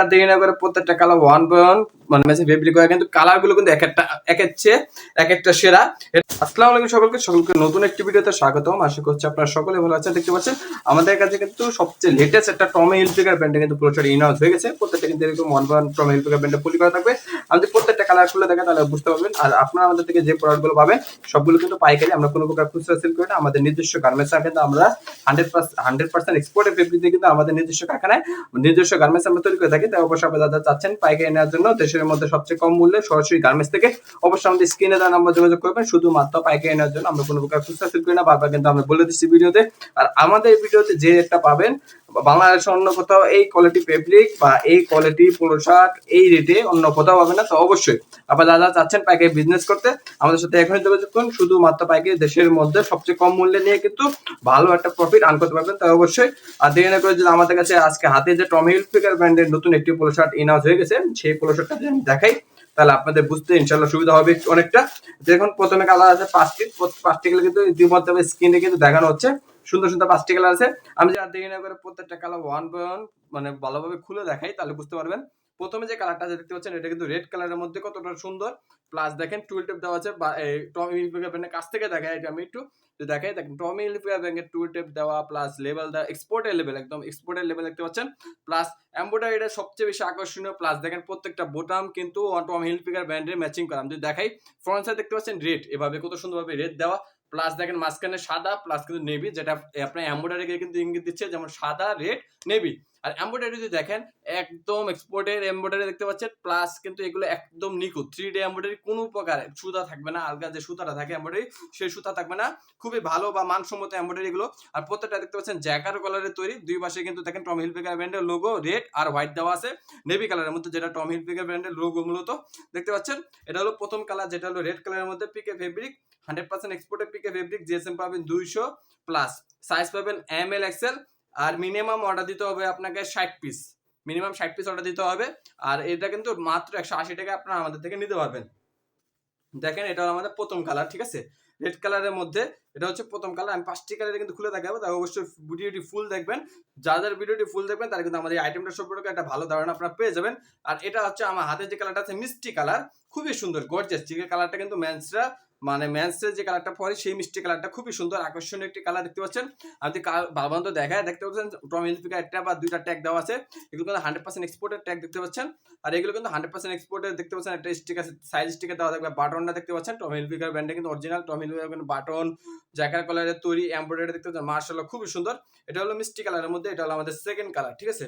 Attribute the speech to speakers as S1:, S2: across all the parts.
S1: আর দেরি না করে প্রত্যেকটা কালার ওয়ান বাই ওয়ান মানে মেসে ফেব্রিক হয়, কিন্তু কালার গুলো কিন্তু একের চেয়ে এক একটা সেরা। আসসালামু আলাইকুম সকলকে নতুন একটি ভিডিওতে স্বাগতম। আশা করছি আপনারা সকলে ভালো আছেন। দেখতে পাচ্ছেন আমাদের কাছে কিন্তু সবচেয়ে লেটেস্ট একটা টমি হিলফিগার ব্র্যান্ডে কিন্তু পুরোটা ইনহাউস হয়ে গেছে। প্রত্যেকটা কিন্তু এরকম one by one Tommy Hilfiger ব্র্যান্ডে পলি করা থাকবে। আমাদের প্রত্যেকটা কালার খুলে দেখেন তাহলে বুঝতে পারবেন। আর আপনারা আমাদের থেকে যে প্রোডাক্টগুলো পাবেন সবগুলো কিন্তু পাইকারি, আমরা কোনো প্রকার খুচরা সেল করি না। আমাদের নিজস্ব গার্মেন্টস কিন্তু আমরা 100% এক্সপোর্টের ফেব্রিক দিয়ে কিন্তু আমাদের নিজস্ব কারখানায় নিজস্ব গার্মেন্টস আমরা তৈরি করে থাকি। তাই অবশ্যই আপনারা যারা চাচ্ছেন পাইকারি নেওয়ার জন্য দেশের মধ্যে সবচেয়ে কম মূল্যে সরাসরি গার্মেন্টস থেকে অবশ্যই আমাদের স্ক্রিনে দেওয়া নাম্বার যোগাযোগ করবেন। শুধুমাত্র পাইকারি নেওয়ার জন্য, আমরা কোনো প্রকার খুচরা সেল করি না, বারবার কিন্তু আমরা বলে দিচ্ছি ভিডিওতে। আর আমাদের ভিডিওতে যে রেটটা পাবেন বাংলাদেশের অন্য কোথাও এই কোয়ালিটি ফেব্রিক বা এই কোয়ালিটি পোলো শার্ট এই রেটে অন্য কোথাও পাবেন না। তো অবশ্যই আপনারা যারা চাচ্ছেন পাইকারি বিজনেস করতে আমাদের সাথে এখনই যোগাযোগ করুন। শুধুমাত্র পাইকারি দেশের মধ্যে সবচেয়ে কম মূল্যে নিয়ে কিন্তু ভালো একটা প্রফিট আর্ন করতে পারবেন। তাই অবশ্যই আর দেরি না করে যদি আমাদের কাছে আজকে হাতে যে টমি হিলফিগার ব্র্যান্ডের নতুন একটি পোলো শার্ট ইনহাউস হয়ে গেছে সেই পোলো শার্টটা যদি আমি দেখাই তাহলে আপনাদের বুঝতে ইনশাল্লাহ সুবিধা হবে অনেকটা। দেখুন প্রথমে কালার আছে পাঁচটি কালার কিন্তু ইতিমধ্যে স্ক্রিনে কিন্তু দেখানো হচ্ছে। সুন্দর সুন্দর 5টি কালার আছে। আমি যদি আর দেরি না করে প্রত্যেকটা কালার ওয়ান বাই ওয়ান মানে ভালোভাবে খুলে দেখাই তাহলে বুঝতে পারবেন। প্রথমে যে কালারটা দেখতে পাচ্ছেন এটা কিন্তু রেড কালারের মধ্যে কতটা সুন্দর, প্লাস দেখেন টুল টেপ দেওয়া আছে। টমি হিলফিগার ব্র্যান্ডের কাছ থেকে দেখাই, এটা আমি একটু দেখাই। দেখেন টমি হিলফিগার ব্র্যান্ডের টুল টেপ দেওয়া, প্লাস লেভেল দেওয়া, এক্সপোর্টের লেভেল, একদম এক্সপোর্টের লেভেল দেখতে পাচ্ছেন। প্লাস এমব্রয়ডারি এটা সবচেয়ে বেশি আকর্ষণীয়। প্লাস দেখেন প্রত্যেকটা বোতাম কিন্তু টমি হিলফিগার ব্র্যান্ডের ম্যাচিং করা। আমি যদি দেখাই ফ্রন্ট সাইড দেখতে পাচ্ছেন রেড, এভাবে কত সুন্দরভাবে রেড দেওয়া। প্লাস দেখেন মাঝখানে সাদা, প্লাস কিন্তু নেভি, যেটা আপনার এমব্রয়ডারি কিন্তু ইঙ্গিত দিচ্ছে যেমন সাদা রেড নেভি। আর এমব্রয়ডারি যদি দেখেন একদম এক্সপোর্টের এমব্রয়ডারি দেখতে পাচ্ছেন। প্লাস কিন্তু এগুলো একদম নিখুঁত 3D এমব্রয়ডারি, কোনো প্রকার সুতা থাকবে না, আলগা যে সুতাটা থাকে এমব্রয়ডারি সেই সুতা থাকবে না। খুবই ভালো বা মানসম্মত এমব্রয়ডারি গুলো। আর প্রত্যেকটা দেখতে পাচ্ছেন জ্যাকার কালারের তৈরি। দুই পাশে কিন্তু দেখেন টমি হিলফিগার ব্র্যান্ডের লোগো রেড আর হোয়াইট দেওয়া আছে নেভি কালারের মধ্যে, যেটা টমি হিলফিগার ব্র্যান্ডের লোগো মূলত দেখতে পাচ্ছেন। এটা হলো প্রথম কালার, যেটা হলো রেড কালারের মধ্যে পিকে ফেব্রিক, 100% এক্সপোর্টের পিকে ফেব্রিক। জিএসএম পাবেন 200, প্লাস সাইজ পাবেন ML XL। আর মিনিমাম অর্ডার দিতে হবে আপনাকে 60 পিস, মিনিমাম 60 পিস অর্ডার দিতে হবে। আর এটা কিন্তু মাত্র 180 টাকা আপনারা আমাদের থেকে নিতে পারবেন। দেখেন এটা হলো আমাদের প্রথম কালার, ঠিক আছে, রেড কালারের মধ্যে এটা হচ্ছে প্রথম কালার। আমি 5টি কালারে কিন্তু খুলে দেখাবো, তাই অবশ্যই ভিডিওটি ফুল দেখবেন। যাদের ভিডিওটি ফুল দেখবেন তারা কিন্তু আমাদের আইটেমটা সম্পর্কে একটা ভালো ধারণা আপনারা পেয়ে যাবেন। আর এটা হচ্ছে আমার হাতে যে কালারটা আছে মিষ্টি কালার, খুবই সুন্দর গর্জিয়াস। চিকের কালারটা কিন্তু মেন্সরা মানে মেন্সের যে কালারটা পরে সেই মিষ্টি কালারটা খুবই সুন্দর আকর্ষণীয় একটি কালার দেখতে পাচ্ছেন। আপনি ভালো দেখায় দেখতে পাচ্ছেন টমি হিলফিগার একটা বা দুইটা ট্যাগ দেওয়া আছে। এগুলো কিন্তু 100% এক্সপোর্টের ট্যাগ দেখতে পাচ্ছেন। আর এগুলো কিন্তু 100% এক্সপোর্টের দেখতে পাচ্ছেন। একটা স্টিকার সাইজ স্টিকার দেওয়া থাকবে, বাটনটা দেখতে পাচ্ছেন টমি হিলফিগার ব্র্যান্ডে কিন্তু অরিজিনাল টমি হিলফিগার বাটন জ্যাকার কালারের তৈরি এমব্রয়ডারি দেখতে পাচ্ছেন। মার্শাল্লাহ খুবই সুন্দর। এটা হলো মিষ্টি কালারের মধ্যে, এটা হলো আমাদের সেকেন্ড কালার, ঠিক আছে।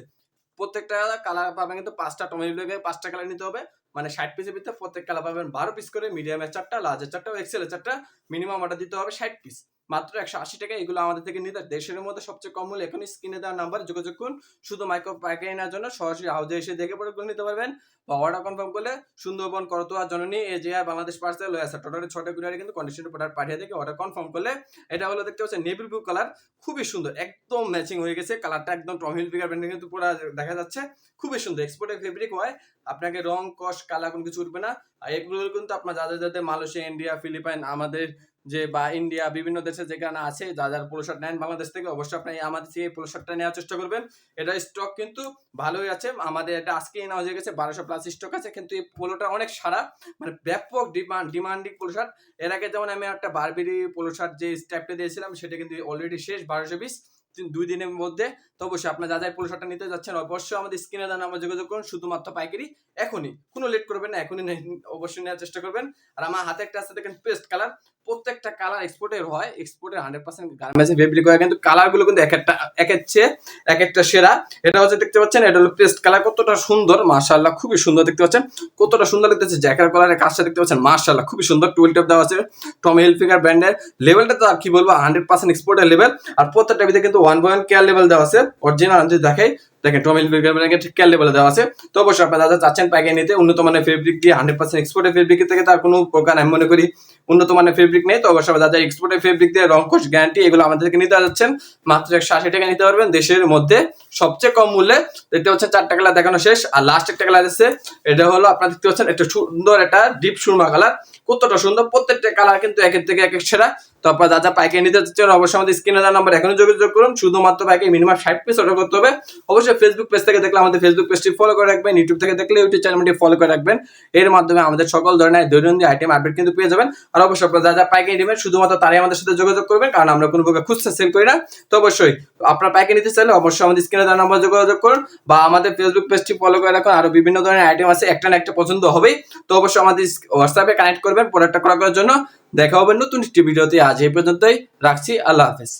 S1: প্রত্যেকটা কালার পাবেন কিন্তু 5টা টমি হিলফিগার 5টা কালার নিতে হবে, মানে 60 পিসের ভিতরে প্রত্যেক কালার পাবেন 12 পিস করে, মিডিয়ামের 4টা, লার্জের 4টা, এক্সেলের 4টা। মিনিমাম অর্ডার দিতে হবে 60 পিস, মাত্র 180 টাকা। এগুলো আমাদের থেকে নিতে দেশের মধ্যে সবচেয়ে কম মূল্য। এখন স্ক্রিনে দেওয়ার নাম্বারে যোগাযোগ করুন। শুধু মাইক্রো পাইকারি নেওয়ার জন্য সরাসরি হাউজে এসে দেখে প্রোডাক্টগুলো নিতে পারবেন, বা অর্ডার কনফার্ম করলে সুন্দরবন, করতোয়া, জননী, এজিআর, বাংলাদেশ পার্সেল হয়ে আসে টোটালি 6টা কুরিয়ারে কিন্তু কন্ডিশনের প্রোডাক্ট পাঠিয়ে থেকে অর্ডার কনফার্ম করলে। এটা হলো দেখতে পাচ্ছেন নেভি ব্লু কালার, খুবই সুন্দর, একদম ম্যাচিং হয়ে গেছে কালারটা, একদম টমি হিলফিগার ব্র্যান্ডে কিন্তু পুরো দেখা যাচ্ছে। খুবই সুন্দর এক্সপোর্টের ফেব্রিক হয়, আপনাকে রং কস কালার কোনো কিছু উঠবে না। আর এগুলো কিন্তু আপনার যাদের মালয়েশিয়া, ইন্ডিয়া, ফিলিপাইন, আমাদের যে বা ইন্ডিয়া বিভিন্ন দেশে যেখানে আছে যার পোলো শার্ট নেন বাংলাদেশ থেকে, অবশ্যই আপনি আমাদের থেকে পোলো শার্টটা নেওয়ার চেষ্টা করবেন। এটা স্টক কিন্তু ভালোই আছে, আমাদের এটা আজকে নেওয়া হয়ে গেছে 1200 প্লাস স্টক আছে। কিন্তু এই পোলোটা অনেক সারা, মানে ব্যাপক ডিমান্ডিং পোলো শার্ট। এর আগে যেমন আমি একটা বারবেরি পোলো শার্ট যে স্টেপটা দিয়েছিলাম সেটা কিন্তু অলরেডি শেষ 1200 পিস 2 দিনের মধ্যে। তো অবশ্যই আপনার যাদের পোলো শার্টটা নিতে যাচ্ছেন অবশ্যই আমাদের স্ক্রিনে দেওয়া নাম্বার যোগাযোগ করুন। শুধুমাত্র পাইকারি, এখনই কোনো লেট করবেন না, এখনই অবশ্যই নেওয়ার চেষ্টা করবেন। আর আমার হাতে একটা আছে দেখেন পেস্ট কালার, প্রত্যেকটা কালার এক্সপোর্টের হয়, এক্সপোর্টের 100% গার্মেন্টসে ফেব্রিক হয়, কিন্তু কালারগুলো কিন্তু একের চেয়ে এক একটা সেরা। এটা হচ্ছে দেখতে পাচ্ছেন এটা হলো পেস্ট কালার, কতটা সুন্দর মাশাআল্লাহ, খুবই সুন্দর দেখতে পাচ্ছেন, কতটা সুন্দর লাগতেছে। জ্যাকার কালারের কাজটা দেখতে পাচ্ছেন মাশাআল্লাহ খুবই সুন্দর। 12 টেপ দেওয়া আছে টমি হিলফিগার ব্র্যান্ডের, লেভেলটা তো কি বলবো 100% এক্সপোর্টের লেভেল। আর প্রত্যেকটা ভিতরে কিন্তু 1 by 1 কেয়ার লেভেল দেওয়া আছে অরিজিনাল। আমি যদি দেখাই দেখেন টমি হিলফিগার ব্র্যান্ডের কেয়ার লেভেল দেওয়া আছে। তো অবশ্যই আপনারা যারা চাচ্ছেন পাইকারি নিতে উন্নত মানের ফেব্রিক দিয়ে 100% এক্সপোর্টের ফেব্রিক থেকে তার কোনো প্রকার আমি মনে করি উন্নত মানের ফেব্রিক নেই। তো অবশ্যই যারা এক্সপোর্টের ফেব্রিক দিয়ে রং কোশ গ্যারান্টি এগুলো আমাদের থেকে নিতে যাচ্ছেন মাত্র 180 টাকা নিতে পারবেন দেশের মধ্যে সবচেয়ে কম মূল্যে। দেখতে পাচ্ছেন 4টা কালার দেখানো শেষ। আর লাস্ট একটা কালার আছে, এটা হলো আপনারা দেখতে পাচ্ছেন একটা সুন্দর একটা ডিপ সুরমা কালার, কতটা সুন্দর। প্রত্যেকটা কালার কিন্তু একের থেকে এক সেরা। তো আপনারা যা পাইকারি নিতে চাচ্ছেন অবশ্যই আমাদের স্ক্রিনে দেওয়া নাম্বার এখনই যোগাযোগ করুন। শুধুমাত্র পাইকারি মিনিমাম 60 পিস অর্ডার করতে হবে। অবশ্যই ফেসবুক পেজ থেকে দেখলে আমাদের ফেসবুক পেজটি ফলো করে রাখবেন, ইউটিউব থেকে দেখলে ইউটিউব চ্যানেলটি ফলো করে রাখবেন। এর মাধ্যমে আমাদের সকল ধরনের দৈনন্দিন আইটেম আপডেট কিন্তু পেয়ে যাবেন। আর অবশ্যই আপনারা যা পাইকারি নেবেন শুধুমাত্র তারাই আমাদের সাথে যোগাযোগ করবেন, কারণ আমরা কোনো প্রকার খুচরা সেল করি না। তো অবশ্যই আপনারা পাইকারি নিতে চাইলে অবশ্যই আমাদের স্ক্রিনে দেওয়া নাম্বার যোগাযোগ করুন বা আমাদের ফেসবুক পেজটি ফলো করে রাখুন। আরো বিভিন্ন ধরনের আইটেম আছে, একটা না একটা পছন্দ হবেই। তো অবশ্যই আমাদের হোয়াটসঅ্যাপে কানেক্ট করবেন প্রোডাক্টটা ক্রয় করার জন্য। দেখা হবে নতুন একটি ভিডিওতে। আজ এই পর্যন্তই রাখছি, আল্লাহ হাফেজ।